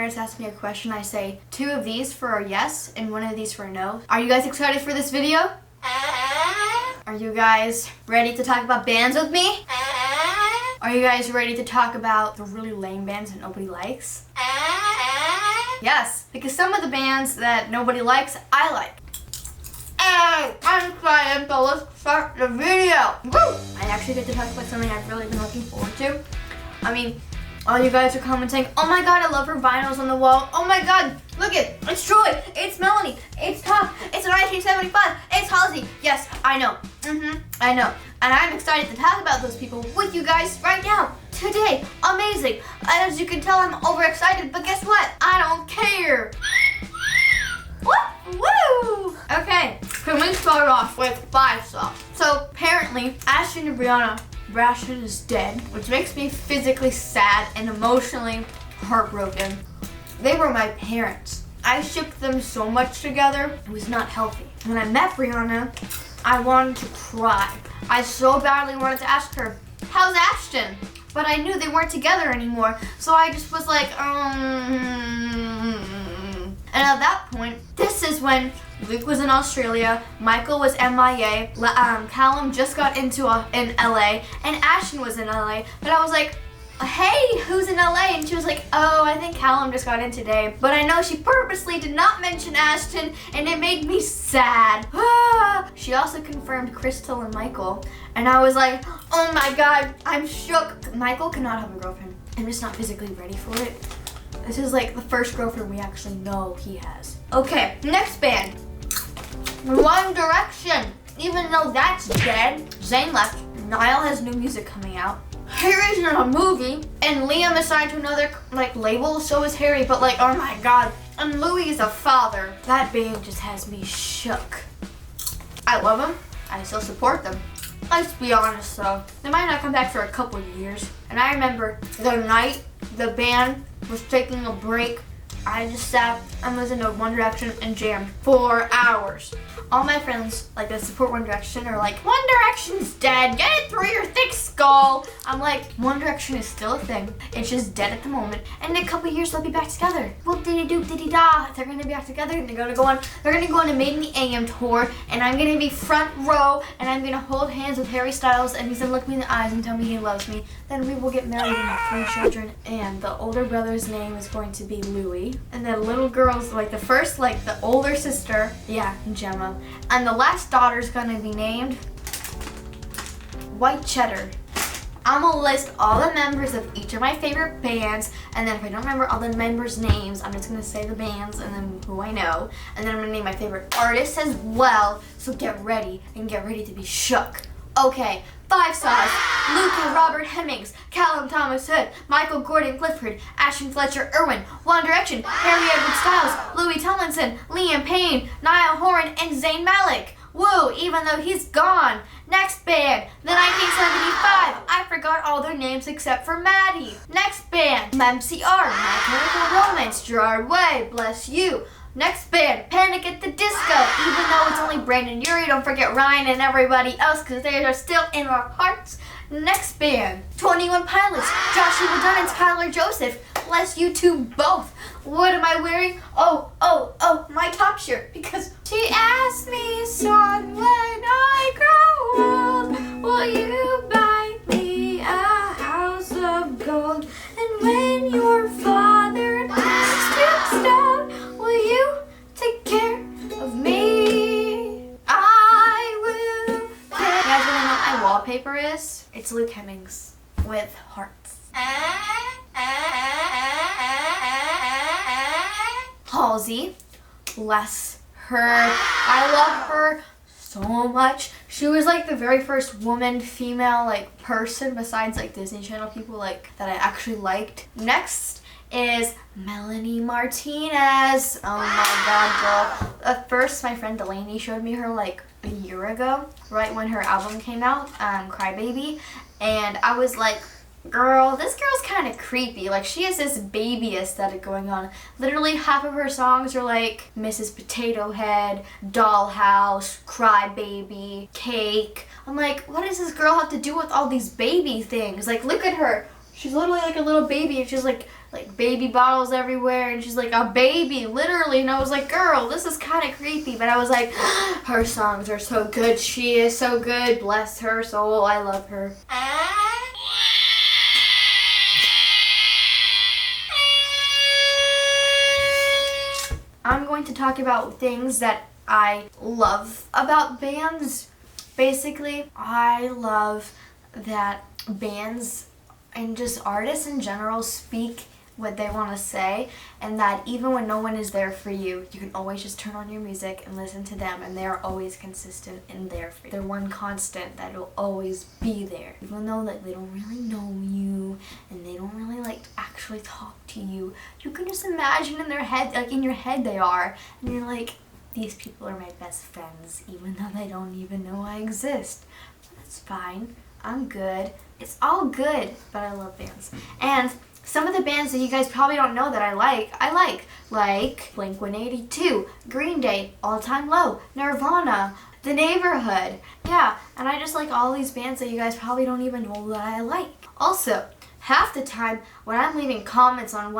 parents ask me a question, I say 2 of these for a yes and 1 of these for a no. Are you guys excited for this video? Are you guys ready to talk about bands with me? Are you guys ready to talk about the really lame bands that nobody likes? Yes, because some of the bands that nobody likes, I like. Hey, I'm excited, so let's start the video. Woo! I actually get to talk about something I've really been looking forward to. I mean, all you guys are commenting, oh my god, I love her vinyls on the wall. Oh my god, look it, it's Troye, it's Melanie, it's Tom, it's a 1975, it's Halsey. Yes, I know, I know. And I'm excited to talk about those people with you guys right now, today. Amazing. As you can tell, I'm overexcited, but guess what? I don't care. Woo! Okay, can we start off with 5 songs? So apparently, Ashton and Michael is dead, which makes me physically sad and emotionally heartbroken. They were my parents. I shipped them so much together, it was not healthy. When I met Brianna, I wanted to cry. I so badly wanted to ask her, how's Ashton? But I knew they weren't together anymore, so I just was like, And at that point, this is when Luke was in Australia, Michael was MIA, Callum just got in LA, and Ashton was in LA. But I was like, hey, who's in LA? And she was like, oh, I think Callum just got in today. But I know she purposely did not mention Ashton, and it made me sad. She also confirmed Crystal and Michael, and I was like, oh my god, I'm shook. Michael cannot have a girlfriend. I'm just not physically ready for it. This is like the first girlfriend we actually know he has. Okay, next band. One Direction. Even though that's dead, Zayn left. Niall has new music coming out. Harry's in a movie, and Liam is signed to another label, so is Harry, but oh my god. And Louis is a father. That band just has me shook. I love them. I still support them. Let's be honest though, they might not come back for a couple of years. And I remember the night the band was taking a break, I just sat and listened to One Direction and jammed for hours. All my friends that support One Direction are like, One Direction's dead, get it through your thick skull. I'm like, One Direction is still a thing. It's just dead at the moment. And in a couple years they'll be back together. Whoop diddy doop diddy da. They're gonna be back together and they're gonna go on a Made in the AM tour, and I'm gonna be front row and I'm gonna hold hands with Harry Styles and he's gonna look me in the eyes and tell me he loves me. Then we will get married and have 3 children, and the older brother's name is going to be Louis. And the little girl's the older sister, Gemma. And the last daughter's gonna be named White Cheddar. I'm gonna list all the members of each of my favorite bands, and then if I don't remember all the members' names, I'm just gonna say the bands and then who I know. And then I'm gonna name my favorite artists as well, so get ready and get ready to be shook. Okay, 5 songs. Luke and Robert Hemmings, Callum Thomas Hood, Michael Gordon Clifford, Ashton Fletcher Irwin, One Direction, Harry Edward Styles, Louis Tomlinson, Liam Payne, Niall Horan, and Zayn Malik. Woo, even though he's gone. Next band, the 1975. I forgot all their names except for Maddie. Next band, MCR, My Chemical Romance, Gerard Way, Bless You. Next band, Panic at the Disco. Even though it's only Brandon Urie, don't forget Ryan and everybody else because they are still in our hearts. Next band, 21 Pilots, Joshua Dunn and Skylar Joseph. Bless you two both. What am I wearing? Oh, my top shirt, because she asked me, son, when I grow old, will you buy me a house of gold? And when your father stoops down, will you take care of me? I will. You guys wanna know what my wallpaper is? It's Luke Hemmings with hearts. Halsey, bless her. I love her so much. She was the very first female person besides Disney Channel people that I actually liked. Next is Melanie Martinez. Oh my god, girl. At first my friend Delaney showed me her a year ago, right when her album came out, Crybaby, and I was like, girl, this girl's kind of creepy. She has this baby aesthetic going on. Literally half of her songs are Mrs. Potato Head, Dollhouse, Crybaby, Cake. I'm like, what does this girl have to do with all these baby things? Look at her. She's literally like a little baby, and she's like baby bottles everywhere, and she's like a baby, literally. And I was like, girl, this is kind of creepy. But I was like, her songs are so good. She is so good. Bless her soul. I love her. I'm going to talk about things that I love about bands. Basically, I love that bands and just artists in general speak what they want to say, and that even when no one is there for you, you can always just turn on your music and listen to them, and they're always consistent in there for you. They're one constant that will always be there. Even though like they don't really know you and they don't really like actually talk to you, you can just imagine in their head, like in your head they are, and you're like, these people are my best friends, even though they don't even know I exist. That's fine. I'm good. It's all good, but I love bands. And some of the bands that you guys probably don't know that I like Blink-182, Green Day, Time Low, Nirvana, The Neighborhood. Yeah, and I just like all these bands that you guys probably don't even know that I like. Also, half the time when I'm leaving comments on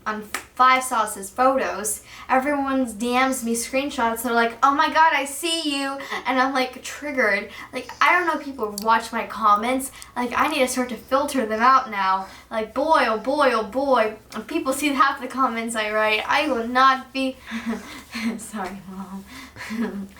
on 5 Sauce's photos, everyone's DMs me screenshots. They're like, oh my god, I see you, and I'm like triggered. Like, I don't know, people watch my comments. Like, I need to start to filter them out now. Like, boy, oh boy, oh boy, if people see half the comments I write, I will not be sorry, Mom.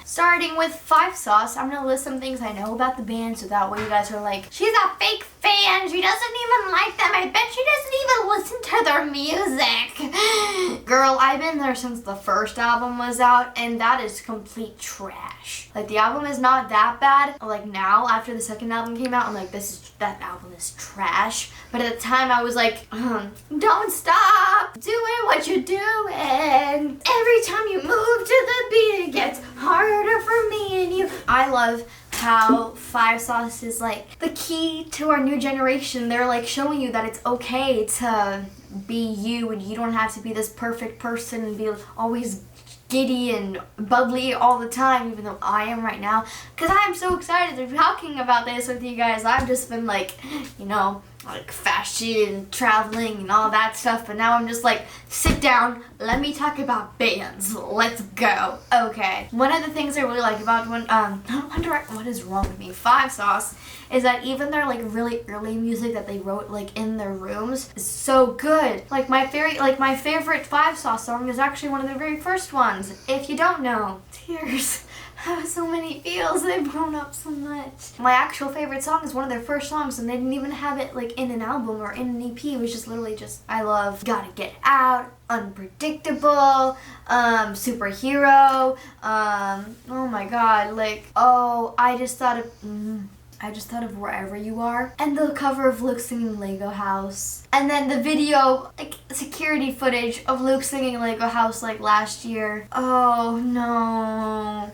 Starting with 5 Sauce, I'm gonna list some things I know about the band, so that way you guys are like, she's a fake fan, she doesn't even like them, I bet she doesn't even listen to their music. Girl, I've been there since the first album was out, and that is complete trash. Like, the album is not that bad. Like, now, after the second album came out, I'm like, that album is trash. But at the time, I was like, don't stop doing what you're doing. Every time you move to the beat, it gets harder for me and you. I love how 5 Sauce is like the key to our new generation. They're like showing you that it's okay to be you, and you don't have to be this perfect person and be always giddy and bubbly all the time, even though I am right now, because I am so excited to be talking about this with you guys. I've just been like, you know, like fashion and traveling and all that stuff, but now I'm just like, sit down, let me talk about bands, let's go. Okay, one of the things I really like about what is wrong with me, 5 Sauce, is that even their like really early music that they wrote like in their rooms is so good. Like my favorite 5 Sauce song is actually one of the very first ones. If you don't know, Tears. Have so many feels, they've grown up so much. My actual favorite song is one of their first songs, and they didn't even have it like in an album or in an EP. It was just literally just, I love Gotta Get Out, Unpredictable, Superhero, oh my god, like, oh, I just thought of Wherever You Are, and the cover of Luke singing Lego House, and then the video, like security footage of Luke singing Lego House like last year. Oh no,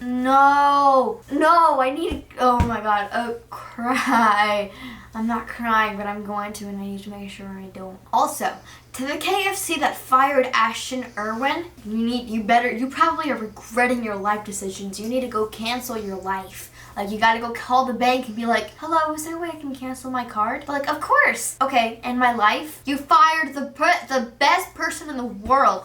I need to, oh my god, cry. I'm not crying, but I'm going to, and I need to make sure I don't. Also, to the KFC that fired Ashton Irwin, you probably are regretting your life decisions. You need to go cancel your life. Like, you gotta go call the bank and be like, hello, is there a way I can cancel my card? But like, of course. Okay, in my life, you fired the best person in the world.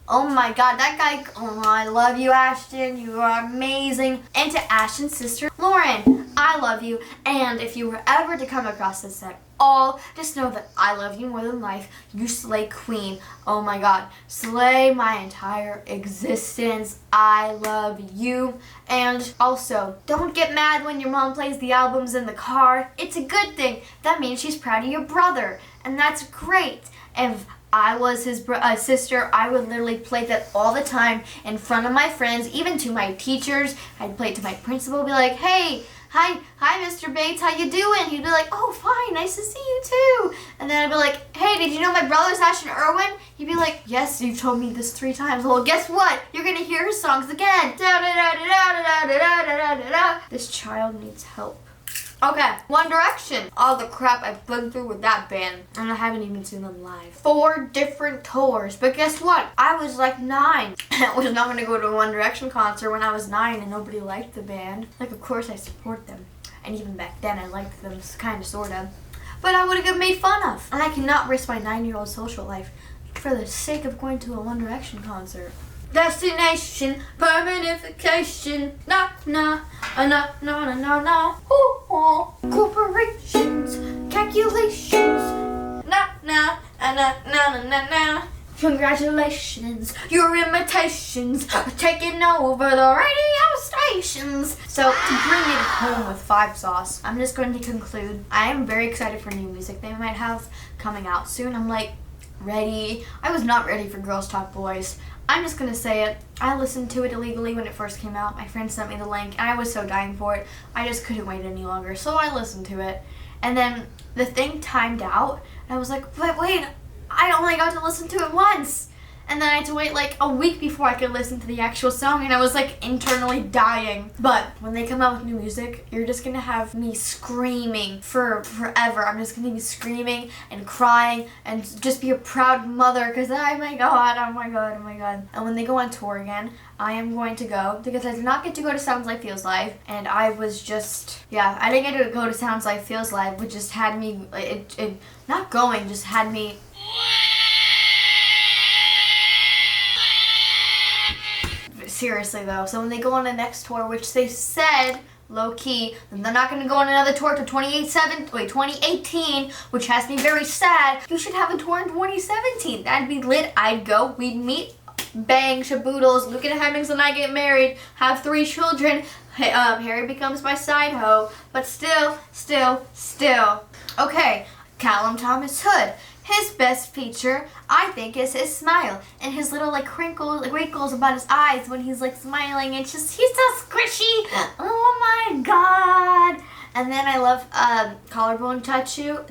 Oh my god, that guy, oh, I love you, Ashton. You are amazing. And to Ashton's sister, Lauren, I love you. And if you were ever to come across this at all, just know that I love you more than life. You slay queen. Oh my god, slay my entire existence. I love you. And also, don't get mad when your mom plays the albums in the car. It's a good thing. That means she's proud of your brother. And that's great. If I was his sister, I would literally play that all the time in front of my friends, even to my teachers. I'd play it to my principal, be like, hey, hi, Mr. Bates, how you doing? He'd be like, oh, fine, nice to see you too. And then I'd be like, hey, did you know my brother's Ashton Irwin? He'd be like, yes, you've told me this 3 times. Well, guess what? You're gonna hear his songs again. This child needs help. Okay, One Direction. All the crap I've been through with that band, and I haven't even seen them live. 4 different tours, but guess what? I was like 9. I was not gonna go to a One Direction concert when I was 9 and nobody liked the band. Like, of course I support them, and even back then I liked them, kinda, sorta. but I would have got made fun of. And I cannot risk my 9-year-old social life for the sake of going to a One Direction concert. Destination, permanentification, nah, nah, nah, nah, nah, nah, ooh, ooh. Corporations, calculations, nah, nah, nah, nah, nah, nah, nah. Congratulations, your imitations are taking over the radio stations. So to bring it home with 5 sauce, I'm just going to conclude. I am very excited for new music they might have coming out soon. I'm like ready. I was not ready for Girls Talk Boys. I'm just gonna say it. I listened to it illegally when it first came out. My friend sent me the link and I was so dying for it. I just couldn't wait any longer. So I listened to it. And then the thing timed out and I was like, but wait, I only got to listen to it once. And then I had to wait like a week before I could listen to the actual song, and I was like internally dying. But when they come out with new music, you're just gonna have me screaming for forever. I'm just gonna be screaming and crying and just be a proud mother because oh my god, oh my god, oh my god. And when they go on tour again, I am going to go because I did not get to go to Sounds Like Feels Live, and I was just, yeah, I didn't get to go to Sounds Like Feels Live, which just had me, it not going, just had me. Seriously though, so when they go on the next tour, which they said low-key, they're not going to go on another tour to 2018, which has me very sad. You should have a tour in 2017. That'd be lit. I'd go. We'd meet, bang, shaboodles, Luke and Hemmings and I get married, have 3 children. Harry becomes my side hoe. But still. Okay, Callum Thomas Hood. His best feature, I think, is his smile and his little like crinkles, like wrinkles about his eyes when he's like smiling. It's just, he's so squishy. Oh my god. And then I love collarbone tattoo.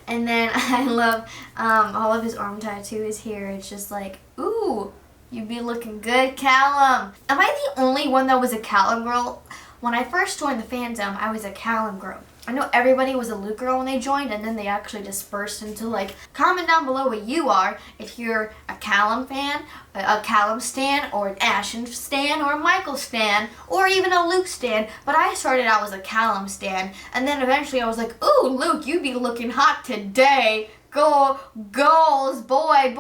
And then I love all of his arm tattoos here. It's just like, ooh, you be looking good, Callum. Am I the only one that was a Callum girl? When I first joined the fandom, I was a Callum girl. I know everybody was a Luke girl when they joined, and then they actually dispersed into like, comment down below what you are, if you're a Callum fan, a Callum stan, or an Ashton stan, or a Michael stan, or even a Luke stan. But I started out as a Callum stan, and then eventually I was like, ooh, Luke, you be looking hot today. Go, goals, boy,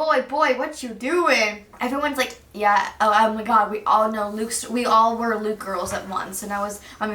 what you doing? Everyone's like, yeah, oh my god, we all know we all were Luke girls at once, and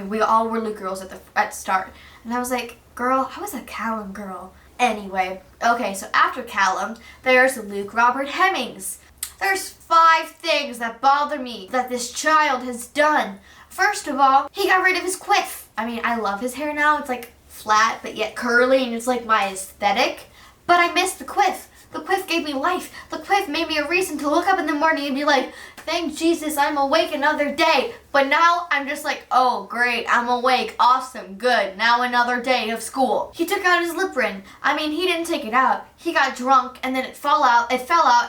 we all were Luke girls at start. And I was like, girl, I was a Callum girl. Anyway, okay, so after Callum, there's Luke Robert Hemmings. There's 5 things that bother me that this child has done. First of all, he got rid of his quiff. I mean, I love his hair now. It's like flat, but yet curly, and it's like my aesthetic. But I miss the quiff. The quiff gave me life. The quiff made me a reason to look up in the morning and be like, thank Jesus I'm awake another day. But now I'm just like, oh great, I'm awake, awesome, good. Now another day of school. He took out his lip ring. I mean, he didn't take it out. He got drunk and then it fell out,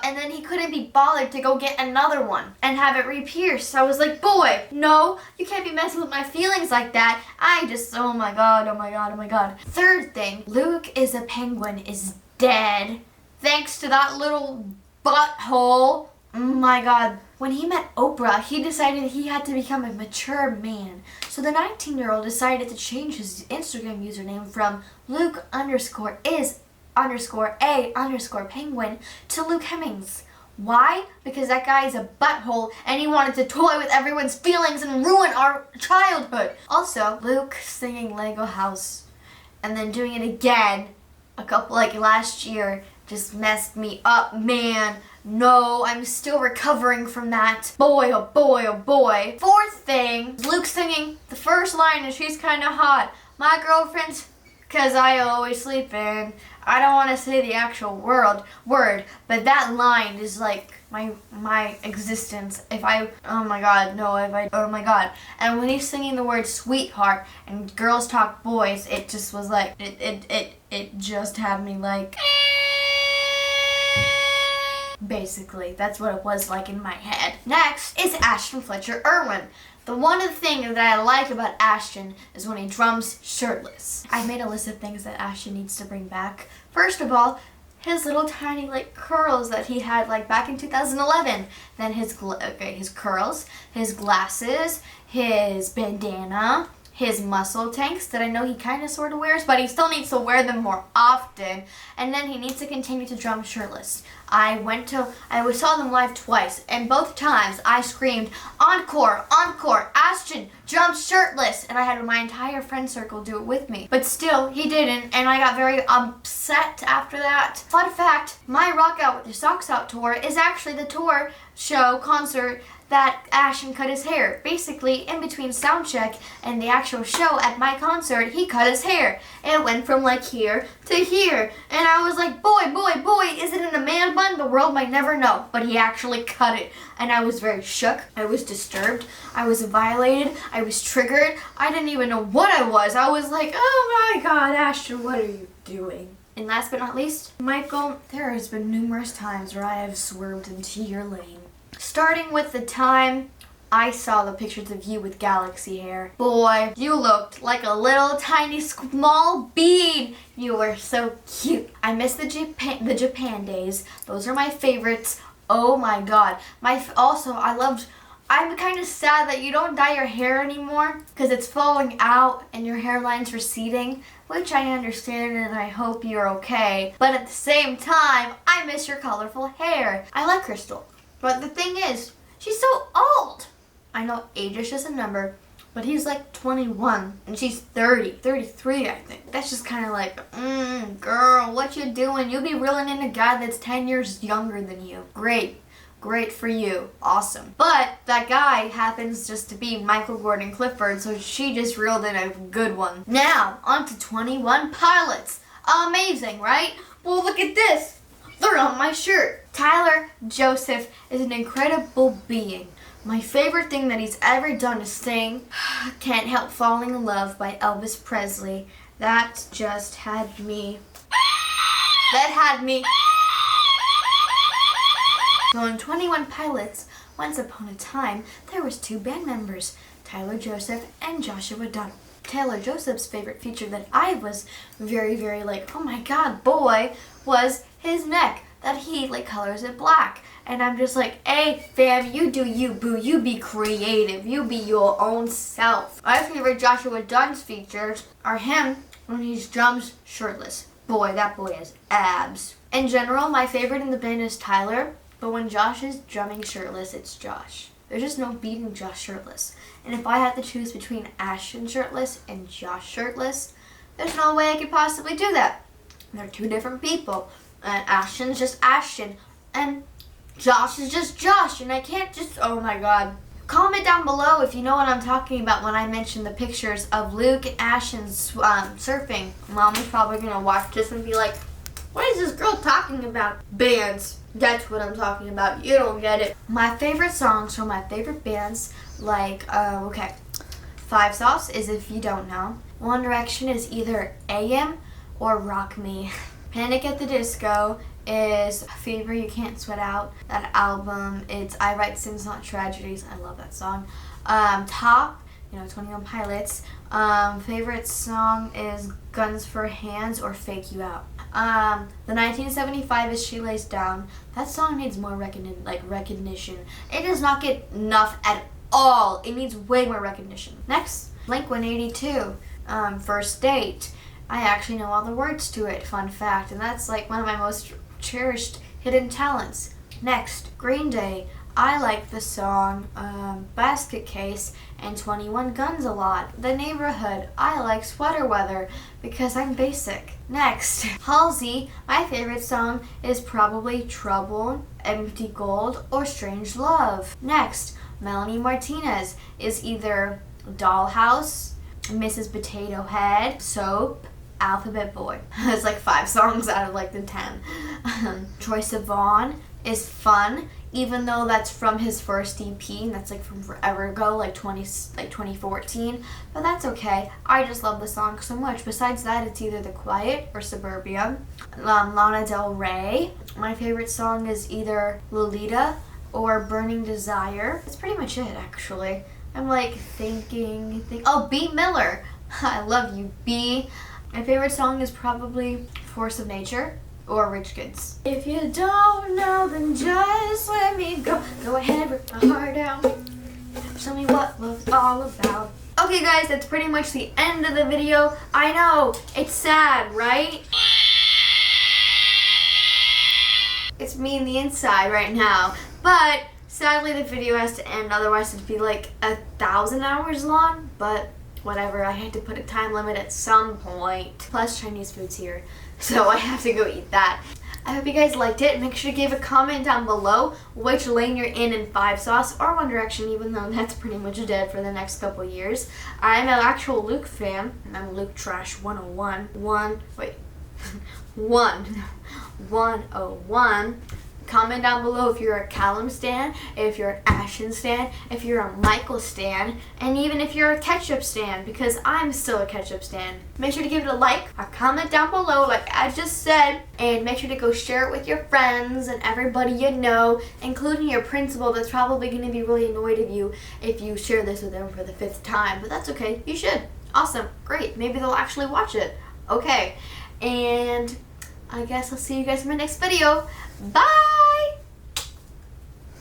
and then he couldn't be bothered to go get another one and have it re-pierced. I was like, boy, no, you can't be messing with my feelings like that. Oh my god. Third thing, Luke is a penguin is dead. Thanks to that little butthole. Oh my god. When he met Oprah, he decided he had to become a mature man. So the 19-year-old decided to change his Instagram username from Luke_is_a_penguin to Luke Hemmings. Why? Because that guy is a butthole and he wanted to toy with everyone's feelings and ruin our childhood. Also, Luke singing Lego House and then doing it again last year just messed me up, man. No, I'm still recovering from that. Boy, oh boy, oh boy. Fourth thing, Luke singing the first line and she's kind of hot. My girlfriend's, cause I always sleep in. I don't want to say the actual word, but that line is like my existence. Oh my god. And when he's singing the word sweetheart and Girls Talk Boys, it just was like, it just had me like, basically, that's what it was like in my head. Next is Ashton Fletcher Irwin. The one of the things that I like about Ashton is when he drums shirtless. I made a list of things that Ashton needs to bring back. First of all, his little tiny curls that he had back in 2011. Then his curls, his glasses, his bandana, his muscle tanks that I know he kind of sort of wears, but he still needs to wear them more often. And then he needs to continue to drum shirtless. I saw them live twice, and both times I screamed, "Encore, encore, Ashton, drum shirtless!" And I had my entire friend circle do it with me. But still, he didn't, and I got very upset after that. Fun fact, my Rock Out With Your Socks Out tour is actually the tour show concert that Ashton cut his hair. Basically, in between sound check and the actual show at my concert, he cut his hair. It went from like here to here. And I was like, boy, is it in a man bun? The world might never know. But he actually cut it. And I was very shook. I was disturbed. I was violated. I was triggered. I didn't even know what I was. I was like, oh my God, Ashton, what are you doing? And last but not least, Michael, there has been numerous times where I have swerved into your lane. Starting with the time I saw the pictures of you with galaxy hair. Boy, you looked like a little tiny small bean. You were so cute. I miss the Japan days. Those are my favorites. Oh my God. I'm kind of sad that you don't dye your hair anymore because it's falling out and your hairline's receding, which I understand and I hope you're okay. But at the same time, I miss your colorful hair. I like Crystal. But the thing is, she's so old. I know age is just a number, but he's like 21 and she's 33, I think. That's just kind of like, girl, what you doing? You'll be reeling in a guy that's 10 years younger than you. Great for you. Awesome. But that guy happens just to be Michael Gordon Clifford, so she just reeled in a good one. Now, on to 21 Pilots. Amazing, right? Well, look at this. They're on my shirt. Tyler Joseph is an incredible being. My favorite thing that he's ever done is sing Can't Help Falling in Love by Elvis Presley. That just had me. So in 21 Pilots, once upon a time, there was 2 band members, Tyler Joseph and Joshua Dunn. Tyler Joseph's favorite feature that I was very, very like, oh my God, boy, was his neck. That he like colors it black. And I'm just like, hey fam, you do you, boo. You be creative. You be your own self. My favorite Joshua Dunn's features are him when he drums shirtless. Boy, that boy has abs. In general, my favorite in the band is Tyler, but when Josh is drumming shirtless, it's Josh. There's just no beating Josh shirtless. And if I had to choose between Ashton shirtless and Josh shirtless, there's no way I could possibly do that. They're 2 different people. And Ashton's just Ashton, and Josh is just Josh, and I can't just, oh my God. Comment down below if you know what I'm talking about when I mention the pictures of Luke and Ashton surfing. Mom is probably going to watch this and be like, what is this girl talking about? Bands. That's what I'm talking about. You don't get it. My favorite songs from my favorite bands, like, 5 Sauce is If You Don't Know. One Direction is either AM or Rock Me. Panic at the Disco is Fever You Can't Sweat Out. That album, it's I Write Sins Not Tragedies. I love that song. Top, 21 Pilots. Favorite song is Guns for Hands or Fake You Out. The 1975 is She Lays Down. That song needs more recognition. It does not get enough at all. It needs way more recognition. Next, Blink-182, First Date. I actually know all the words to it, fun fact, and that's like one of my most cherished hidden talents. Next, Green Day. I like the song Basket Case and 21 Guns a lot. The Neighborhood. I like Sweater Weather because I'm basic. Next, Halsey. My favorite song is probably Trouble, Empty Gold, or Strange Love. Next, Melanie Martinez is either Dollhouse, Mrs. Potato Head, Soap, Alphabet Boy. It's like 5 songs out of like the 10. Troye Sivan is Fun, even though that's from his first EP, and that's like from forever ago, like 2014. But that's okay. I just love the song so much. Besides that, it's either The Quiet or Suburbia. Lana Del Rey. My favorite song is either Lolita or Burning Desire. That's pretty much it, actually. I'm like thinking. Oh, B. Miller. I love you, B. My favorite song is probably Force of Nature or Rich Kids. If you don't know, then just let me go. Go ahead, rip my heart out. Tell me what love's all about. Okay guys, that's pretty much the end of the video. I know, it's sad, right? It's me in the inside right now. But sadly the video has to end, otherwise it'd be like 1,000 hours long. But whatever, I had to put a time limit at some point. Plus Chinese food's here, so I have to go eat that. I hope you guys liked it. Make sure to give a comment down below which lane you're in 5 Sauce or One Direction, even though that's pretty much dead for the next couple years. I'm an actual Luke fan, and I'm Luke Trash 101. 101. Comment down below if you're a Callum stan, if you're an Ashton stan, if you're a Michael stan, and even if you're a Ketchup stan, because I'm still a Ketchup stan. Make sure to give it a like or comment down below like I just said, and make sure to go share it with your friends and everybody you know, including your principal that's probably going to be really annoyed of you if you share this with them for the 5th time, but that's okay. You should. Awesome. Great. Maybe they'll actually watch it. Okay. And I guess I'll see you guys in my next video. Bye!